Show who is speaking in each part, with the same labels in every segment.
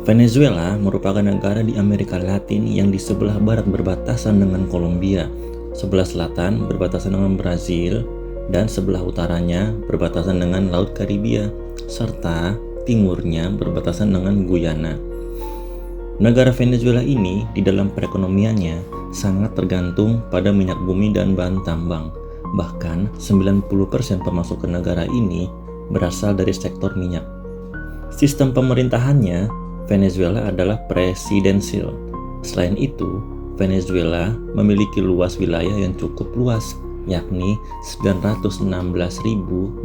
Speaker 1: Venezuela merupakan negara di Amerika Latin yang di sebelah barat berbatasan dengan Kolombia, sebelah selatan berbatasan dengan Brazil, dan sebelah utaranya berbatasan dengan Laut Karibia, serta timurnya berbatasan dengan Guyana. Negara Venezuela ini di dalam perekonomiannya sangat tergantung pada minyak bumi dan bahan tambang. Bahkan 90% pemasukan negara ini berasal dari sektor minyak. Sistem pemerintahannya, Venezuela adalah presidensial. Selain itu, Venezuela memiliki luas wilayah yang cukup luas, yakni 916.445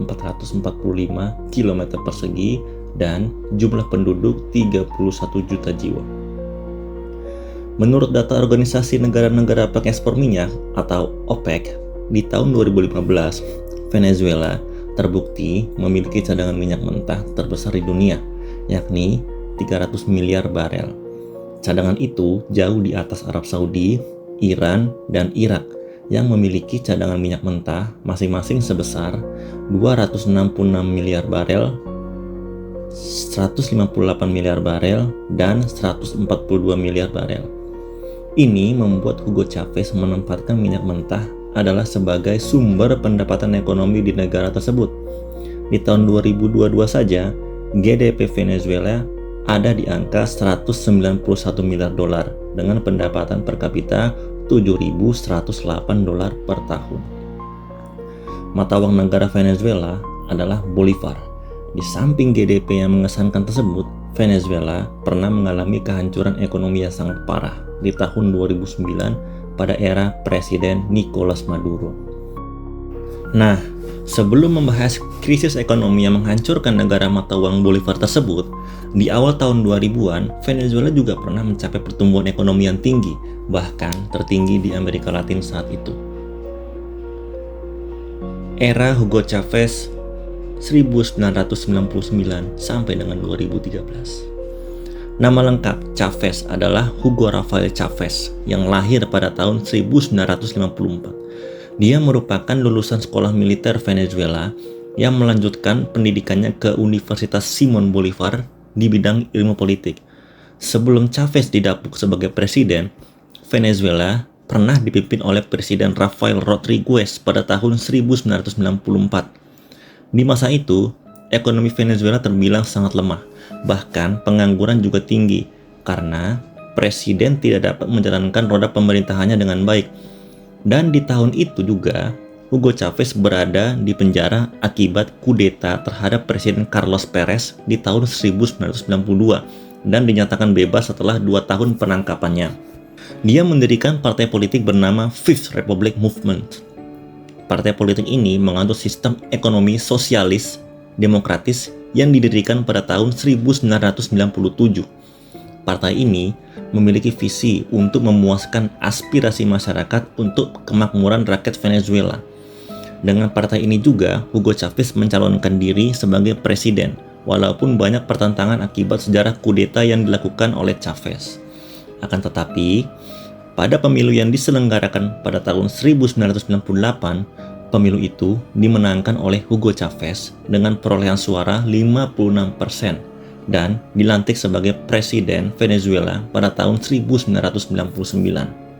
Speaker 1: km persegi dan jumlah penduduk 31 juta jiwa. Menurut data Organisasi Negara-Negara Pengekspor Minyak atau OPEC, di tahun 2015, Venezuela terbukti memiliki cadangan minyak mentah terbesar di dunia, yakni 300 miliar barel. Cadangan itu jauh di atas Arab Saudi, Iran, dan Irak yang memiliki cadangan minyak mentah masing-masing sebesar 266 miliar barel, 158 miliar barel, dan 142 miliar barel. Ini membuat Hugo Chavez menempatkan minyak mentah adalah sebagai sumber pendapatan ekonomi di negara tersebut. Di tahun 2022 saja, GDP Venezuela ada di angka 191 miliar dolar dengan pendapatan per kapita 7.108 dolar per tahun. Mata uang negara Venezuela adalah Bolivar. Di samping GDP yang mengesankan tersebut, Venezuela pernah mengalami kehancuran ekonomi yang sangat parah di tahun 2009 pada era Presiden Nicolas Maduro. Nah, sebelum membahas krisis ekonomi yang menghancurkan negara mata uang Bolivar tersebut, di awal tahun 2000-an, Venezuela juga pernah mencapai pertumbuhan ekonomi yang tinggi, bahkan tertinggi di Amerika Latin saat itu. Era Hugo Chavez 1999 sampai dengan 2013. Nama lengkap Chavez adalah Hugo Rafael Chavez yang lahir pada tahun 1954. Dia merupakan lulusan sekolah militer Venezuela yang melanjutkan pendidikannya ke Universitas Simon Bolivar di bidang ilmu politik. Sebelum Chavez didapuk sebagai presiden, Venezuela pernah dipimpin oleh Presiden Rafael Rodriguez pada tahun 1994. Di masa itu, ekonomi Venezuela terbilang sangat lemah. Bahkan pengangguran juga tinggi karena presiden tidak dapat menjalankan roda pemerintahannya dengan baik. Dan di tahun itu juga Hugo Chavez berada di penjara akibat kudeta terhadap Presiden Carlos Perez di tahun 1992 dan dinyatakan bebas setelah 2 tahun penangkapannya. Dia mendirikan partai politik bernama Fifth Republic Movement. Partai politik ini menganut sistem ekonomi sosialis demokratis yang didirikan pada tahun 1997. Partai ini memiliki visi untuk memuaskan aspirasi masyarakat untuk kemakmuran rakyat Venezuela. Dengan partai ini juga, Hugo Chavez mencalonkan diri sebagai presiden, walaupun banyak pertentangan akibat sejarah kudeta yang dilakukan oleh Chavez. Akan tetapi, pada pemilu yang diselenggarakan pada tahun 1998, pemilu itu dimenangkan oleh Hugo Chavez dengan perolehan suara 56% dan dilantik sebagai Presiden Venezuela pada tahun 1999.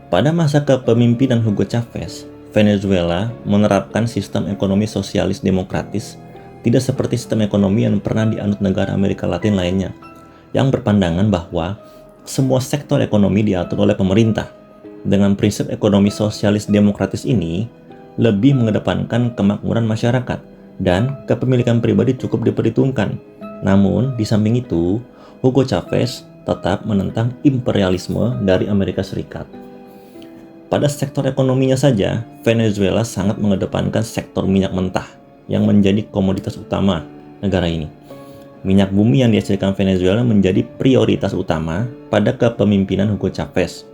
Speaker 1: Pada masa kepemimpinan Hugo Chavez, Venezuela menerapkan sistem ekonomi sosialis demokratis, tidak seperti sistem ekonomi yang pernah dianut negara Amerika Latin lainnya, yang berpandangan bahwa semua sektor ekonomi diatur oleh pemerintah. Dengan prinsip ekonomi sosialis demokratis ini, lebih mengedepankan kemakmuran masyarakat dan kepemilikan pribadi cukup diperhitungkan. Namun, di samping itu, Hugo Chavez tetap menentang imperialisme dari Amerika Serikat. Pada sektor ekonominya saja, Venezuela sangat mengedepankan sektor minyak mentah yang menjadi komoditas utama negara ini. Minyak bumi yang dihasilkan Venezuela menjadi prioritas utama pada kepemimpinan Hugo Chavez.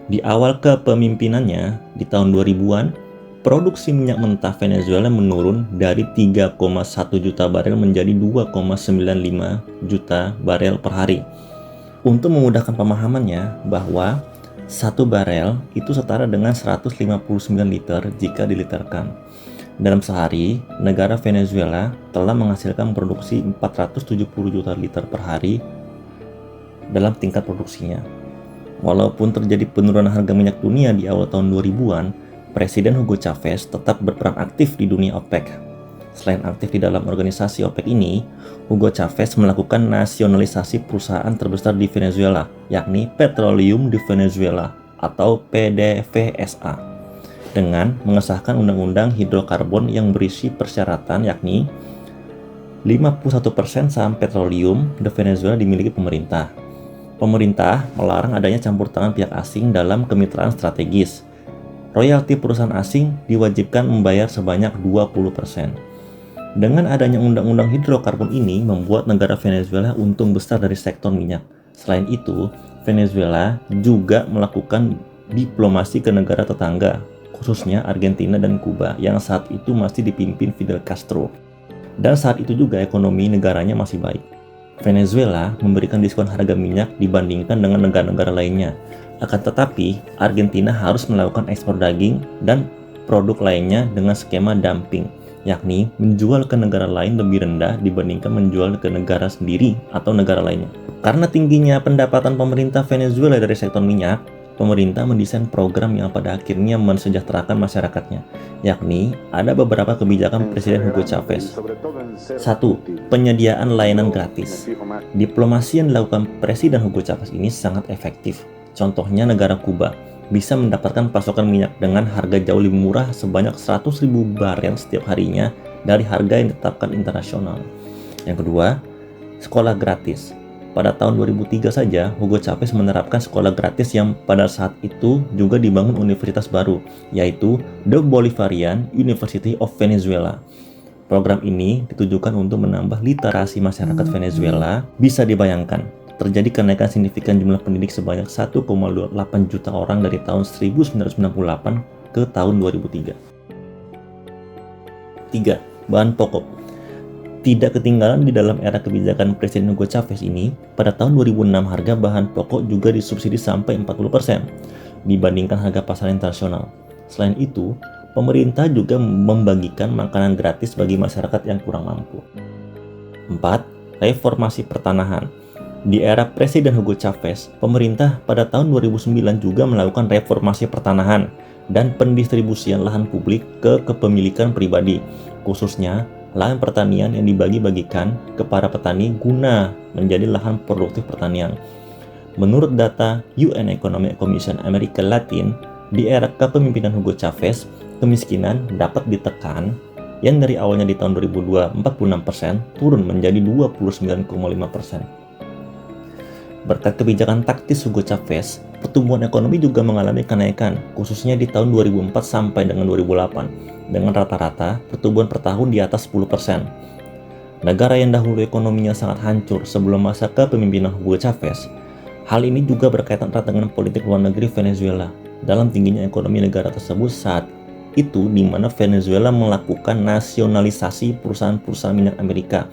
Speaker 1: Di awal kepemimpinannya, di tahun 2000-an, produksi minyak mentah Venezuela menurun dari 3,1 juta barel menjadi 2,95 juta barel per hari. Untuk memudahkan pemahamannya bahwa 1 barel itu setara dengan 159 liter jika diliterkan. Dalam sehari, negara Venezuela telah menghasilkan produksi 470 juta liter per hari dalam tingkat produksinya. Walaupun terjadi penurunan harga minyak dunia di awal tahun 2000-an, Presiden Hugo Chavez tetap berperan aktif di dunia OPEC. Selain aktif di dalam organisasi OPEC ini, Hugo Chavez melakukan nasionalisasi perusahaan terbesar di Venezuela, yakni Petroleum de Venezuela atau PDVSA, dengan mengesahkan undang-undang hidrokarbon yang berisi persyaratan yakni 51% saham petroleum de Venezuela dimiliki pemerintah. Pemerintah melarang adanya campur tangan pihak asing dalam kemitraan strategis. Royalti perusahaan asing diwajibkan membayar sebanyak 20%. Dengan adanya undang-undang hidrokarbon ini membuat negara Venezuela untung besar dari sektor minyak. Selain itu, Venezuela juga melakukan diplomasi ke negara tetangga, khususnya Argentina dan Kuba yang saat itu masih dipimpin Fidel Castro. Dan saat itu juga ekonomi negaranya masih baik. Venezuela memberikan diskon harga minyak dibandingkan dengan negara-negara lainnya. Akan tetapi, Argentina harus melakukan ekspor daging dan produk lainnya dengan skema dumping, yakni menjual ke negara lain lebih rendah dibandingkan menjual ke negara sendiri atau negara lainnya. Karena tingginya pendapatan pemerintah Venezuela dari sektor minyak, pemerintah mendesain program yang pada akhirnya mensejahterakan masyarakatnya, yakni ada beberapa kebijakan Presiden Hugo Chavez. 1. Penyediaan layanan gratis. Diplomasi yang dilakukan Presiden Hugo Chavez ini sangat efektif. Contohnya negara Kuba bisa mendapatkan pasokan minyak dengan harga jauh lebih murah sebanyak 100.000 barel setiap harinya dari harga yang ditetapkan internasional. Yang kedua, sekolah gratis. Pada tahun 2003 saja, Hugo Chavez menerapkan sekolah gratis yang pada saat itu juga dibangun universitas baru, yaitu The Bolivarian University of Venezuela. Program ini ditujukan untuk menambah literasi masyarakat Venezuela. Bisa dibayangkan, terjadi kenaikan signifikan jumlah pendidik sebanyak 1,8 juta orang dari tahun 1998 ke tahun 2003. 3. Bahan pokok. Tidak ketinggalan di dalam era kebijakan Presiden Hugo Chavez ini, pada tahun 2006 harga bahan pokok juga disubsidi sampai 40% dibandingkan harga pasar internasional. Selain itu, pemerintah juga membagikan makanan gratis bagi masyarakat yang kurang mampu. 4. Reformasi pertanahan. Di era Presiden Hugo Chavez, pemerintah pada tahun 2009 juga melakukan reformasi pertanahan dan pendistribusian lahan publik ke kepemilikan pribadi, khususnya lahan pertanian yang dibagi-bagikan ke para petani guna menjadi lahan produktif pertanian. Menurut data UN Economic Commission Amerika Latin, di era kepemimpinan Hugo Chavez, kemiskinan dapat ditekan yang dari awalnya di tahun 2002 46% turun menjadi 29,5%. Berkat kebijakan taktis Hugo Chavez, pertumbuhan ekonomi juga mengalami kenaikan, khususnya di tahun 2004 sampai dengan 2008. Dengan rata-rata pertumbuhan per tahun di atas 10%. Negara yang dahulu ekonominya sangat hancur sebelum masa kepemimpinan Hugo Chavez, hal ini juga berkaitan erat dengan politik luar negeri Venezuela dalam tingginya ekonomi negara tersebut saat itu, di mana Venezuela melakukan nasionalisasi perusahaan-perusahaan minyak Amerika.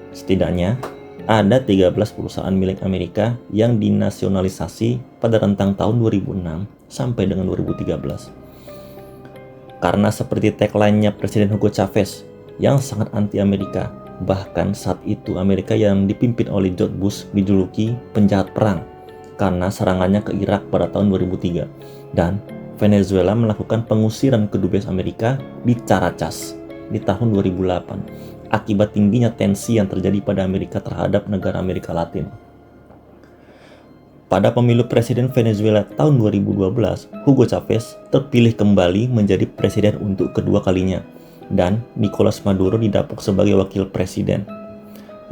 Speaker 1: Setidaknya ada 13 perusahaan milik Amerika yang dinasionalisasi pada rentang tahun 2006 sampai dengan 2013. Karena seperti tagline-nya Presiden Hugo Chavez yang sangat anti-Amerika, bahkan saat itu Amerika yang dipimpin oleh George Bush dijuluki penjahat perang karena serangannya ke Irak pada tahun 2003, dan Venezuela melakukan pengusiran ke dubes Amerika di Caracas di tahun 2008 akibat tingginya tensi yang terjadi pada Amerika terhadap negara Amerika Latin. Pada pemilu presiden Venezuela tahun 2012, Hugo Chavez terpilih kembali menjadi presiden untuk kedua kalinya, dan Nicolas Maduro didapuk sebagai wakil presiden.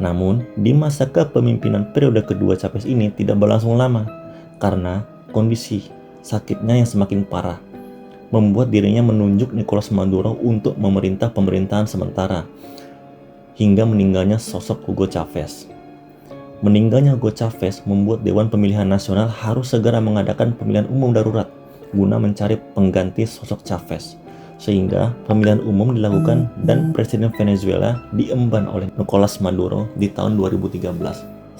Speaker 1: Namun, di masa kepemimpinan periode kedua Chavez ini tidak berlangsung lama, karena kondisi sakitnya yang semakin parah, membuat dirinya menunjuk Nicolas Maduro untuk memerintah pemerintahan sementara, hingga meninggalnya sosok Hugo Chavez. Meninggalnya Hugo Chavez membuat Dewan Pemilihan Nasional harus segera mengadakan pemilihan umum darurat guna mencari pengganti sosok Chavez, sehingga pemilihan umum dilakukan dan Presiden Venezuela diemban oleh Nicolas Maduro di tahun 2013.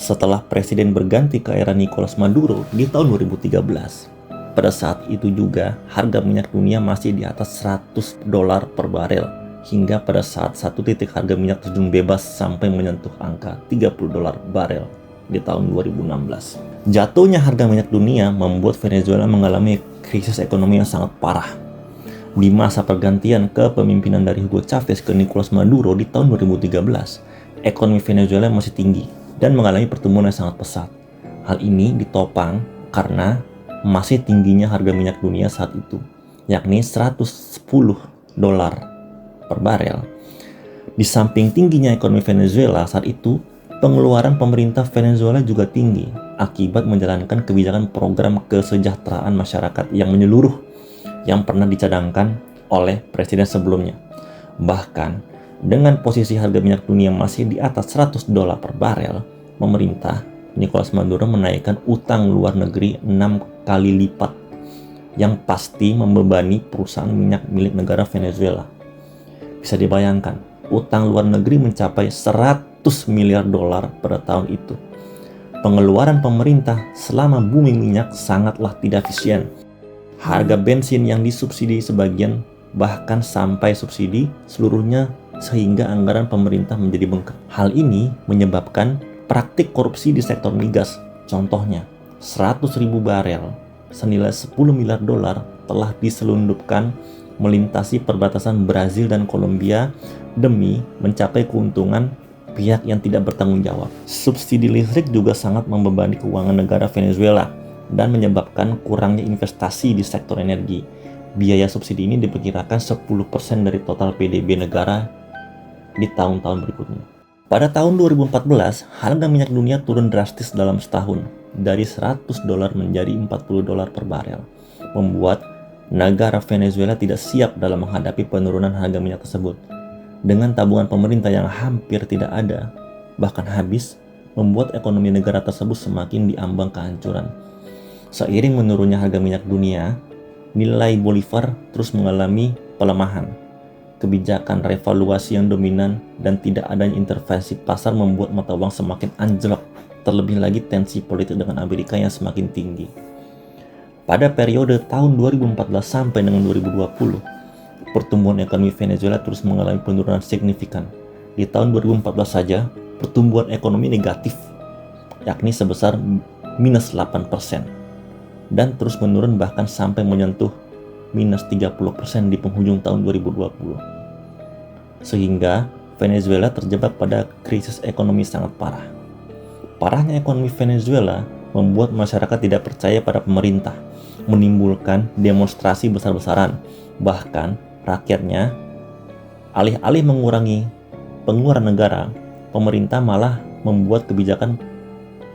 Speaker 1: Setelah presiden berganti ke era Nicolas Maduro di tahun 2013, pada saat itu juga harga minyak dunia masih di atas $100 per barel, hingga pada saat satu titik harga minyak terjun bebas sampai menyentuh angka $30 barel. di tahun 2016. Jatuhnya harga minyak dunia membuat Venezuela mengalami krisis ekonomi yang sangat parah. Di masa pergantian kepemimpinan dari Hugo Chavez ke Nicolas Maduro di tahun 2013, ekonomi Venezuela masih tinggi dan mengalami pertumbuhan yang sangat pesat. Hal ini ditopang karena masih tingginya harga minyak dunia saat itu, yakni $110 per barel. Di samping tingginya ekonomi Venezuela saat itu, pengeluaran pemerintah Venezuela juga tinggi akibat menjalankan kebijakan program kesejahteraan masyarakat yang menyeluruh yang pernah dicadangkan oleh presiden sebelumnya. Bahkan, dengan posisi harga minyak dunia masih di atas $100 per barel, pemerintah Nicolas Maduro menaikkan utang luar negeri 6 kali lipat yang pasti membebani perusahaan minyak milik negara Venezuela. Bisa dibayangkan, utang luar negeri mencapai $100 miliar pada tahun itu. Pengeluaran pemerintah selama booming minyak sangatlah tidak efisien. Harga bensin yang disubsidi sebagian bahkan sampai subsidi seluruhnya sehingga anggaran pemerintah menjadi bengkak. Hal ini menyebabkan praktik korupsi di sektor migas. Contohnya, 100.000 barel senilai $10 miliar telah diselundupkan melintasi perbatasan Brazil dan Kolombia demi mencapai keuntungan pihak yang tidak bertanggung jawab. Subsidi listrik juga sangat membebani keuangan negara Venezuela dan menyebabkan kurangnya investasi di sektor energi. Biaya subsidi ini diperkirakan 10% dari total PDB negara di tahun-tahun berikutnya. Pada tahun 2014, harga minyak dunia turun drastis dalam setahun, dari $100 menjadi $40 per barel, membuat negara Venezuela tidak siap dalam menghadapi penurunan harga minyak tersebut. Dengan tabungan pemerintah yang hampir tidak ada, bahkan habis, membuat ekonomi negara tersebut semakin diambang kehancuran. Seiring menurunnya harga minyak dunia, nilai Bolivar terus mengalami pelemahan. Kebijakan revaluasi yang dominan dan tidak adanya intervensi pasar membuat mata uang semakin anjlok, terlebih lagi tensi politik dengan Amerika yang semakin tinggi. Pada periode tahun 2014 sampai dengan 2020, pertumbuhan ekonomi Venezuela terus mengalami penurunan signifikan. Di tahun 2014 saja, pertumbuhan ekonomi negatif, yakni sebesar minus 8%. Dan terus menurun bahkan sampai menyentuh minus 30% di penghujung tahun 2020. Sehingga Venezuela terjebak pada krisis ekonomi sangat parah. Parahnya ekonomi Venezuela membuat masyarakat tidak percaya pada pemerintah, menimbulkan demonstrasi besar-besaran. Bahkan rakyatnya, alih-alih mengurangi pengeluaran negara, pemerintah malah membuat kebijakan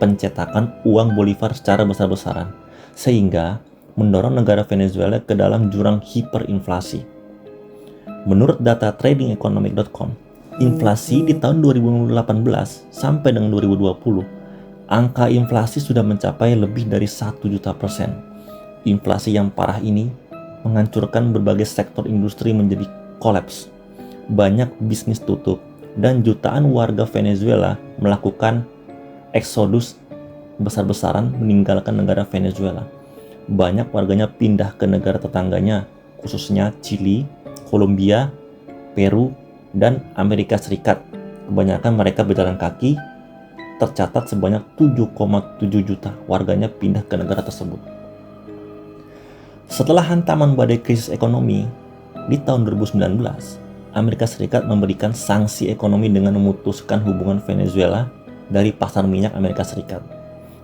Speaker 1: pencetakan uang Bolivar secara besar-besaran, sehingga mendorong negara Venezuela ke dalam jurang hiperinflasi. Menurut data tradingeconomic.com, inflasi di tahun 2018 sampai dengan 2020, angka inflasi sudah mencapai lebih dari 1 juta %. Inflasi yang parah ini menghancurkan berbagai sektor industri menjadi kolaps. Banyak bisnis tutup dan jutaan warga Venezuela melakukan eksodus besar-besaran meninggalkan negara Venezuela. Banyak warganya pindah ke negara tetangganya, khususnya Chili, Kolombia, Peru, dan Amerika Serikat. Kebanyakan mereka berjalan kaki. Tercatat sebanyak 7,7 juta warganya pindah ke negara tersebut. Setelah hantaman badai krisis ekonomi di tahun 2019, Amerika Serikat memberikan sanksi ekonomi dengan memutuskan hubungan Venezuela dari pasar minyak Amerika Serikat.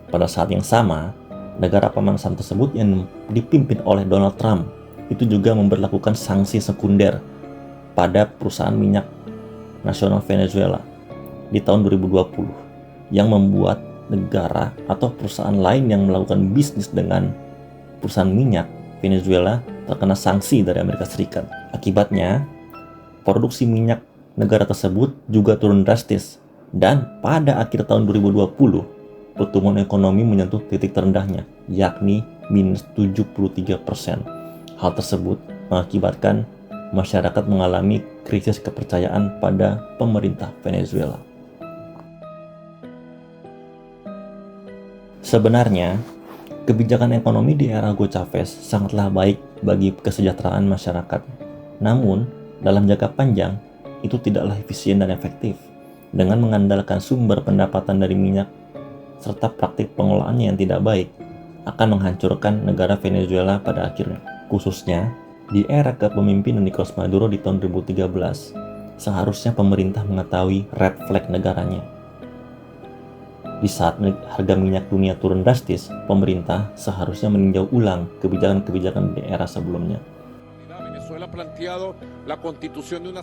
Speaker 1: Pada saat yang sama, negara pemanasan tersebut yang dipimpin oleh Donald Trump itu juga memberlakukan sanksi sekunder pada perusahaan minyak nasional Venezuela di tahun 2020 yang membuat negara atau perusahaan lain yang melakukan bisnis dengan perusahaan minyak Venezuela terkena sanksi dari Amerika Serikat. Akibatnya, produksi minyak negara tersebut juga turun drastis dan pada akhir tahun 2020 pertumbuhan ekonomi menyentuh titik terendahnya, yakni minus 73%. Hal tersebut mengakibatkan masyarakat mengalami krisis kepercayaan pada pemerintah Venezuela. Sebenarnya, kebijakan ekonomi di era Hugo Chavez sangatlah baik bagi kesejahteraan masyarakat. Namun, dalam jangka panjang, itu tidaklah efisien dan efektif. Dengan mengandalkan sumber pendapatan dari minyak serta praktik pengelolaannya yang tidak baik akan menghancurkan negara Venezuela pada akhirnya. Khususnya di era kepemimpinan Nicolas Maduro di tahun 2013, seharusnya pemerintah mengetahui red flag negaranya. Di saat harga minyak dunia turun drastis, pemerintah seharusnya meninjau ulang kebijakan-kebijakan di era sebelumnya.
Speaker 2: Venezuela ha planteado la constitución de una